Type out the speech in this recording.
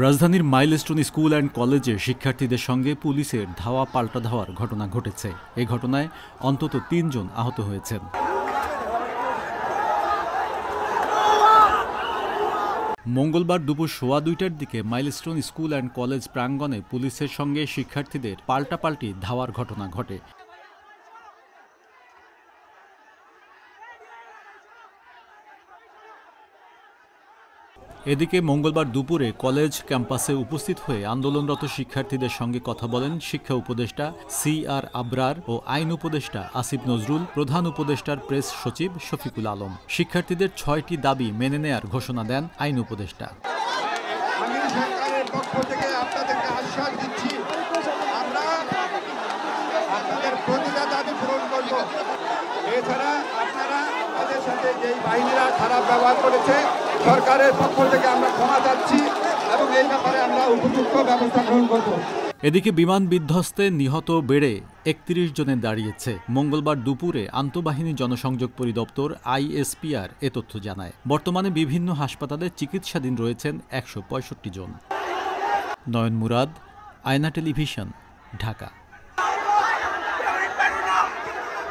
রাজধানীর milestone school and কলেজে শিক্ষার্থীদের সঙ্গে পুলিশের ধাওয়া পাল্টা ধাওয়ার ঘটনা ঘটেছে। এ ঘটনায় অন্তত ৩ জন আহত হয়েছেন। মঙ্গলবার দুপুর ১:২টার দিকে মাইলস্টোন স্কুল অ্যান্ড কলেজ প্রাঙ্গণে পুলিশের সঙ্গে শিক্ষার্থীদের পাল্টাপাল্টি ধাওয়ার ঘটনা ঘটে। এদিকে মঙ্গলবার দুপুরে কলেজ ক্যাম্পাসে উপস্থিত হয়ে আন্দোলনরত শিক্ষার্থীদের সঙ্গে কথা বলেন শিক্ষা উপদেষ্টা CR আবরার ও আইন উপদেষ্টা আসিফ নজরুল, প্রধান উপদেষ্টার প্রেস সচিব শফিকুল আলম। শিক্ষার্থীদের ৬টি দাবি মেনে নেয়ার ঘোষণা দেন আইন উপদেষ্টা। আমি সরকারের পক্ষ থেকে আপনাদেরকে আশ্বাস দিচ্ছি, আমরা আপনাদের প্রতিটা দাবি পূরণ করব। এছাড়া আপনারা আমাদের সাথে যেই বাহিনীরা খারাপ ব্যবহার করেছে, সরকারের পক্ষ থেকে আমরা ক্ষমা চাচ্ছি এবং এই ব্যাপারে আমরা উপযুক্ত ব্যবস্থা গ্রহণ করব। এদিকে বিমান বিধ্বস্তে নিহত বেড়ে ৩১ জনে দাঁড়িয়েছে। মঙ্গলবার দুপুরে আন্তঃবাহিনী জনসংযোগ পরিদপ্তর ISPR এ তথ্য জানায়। বর্তমানে বিভিন্ন হাসপাতালে চিকিৎসাধীন রয়েছেন ১৬৫ জন। নয়ন মুরাদ, আয়না টেলিভিশন, ঢাকা।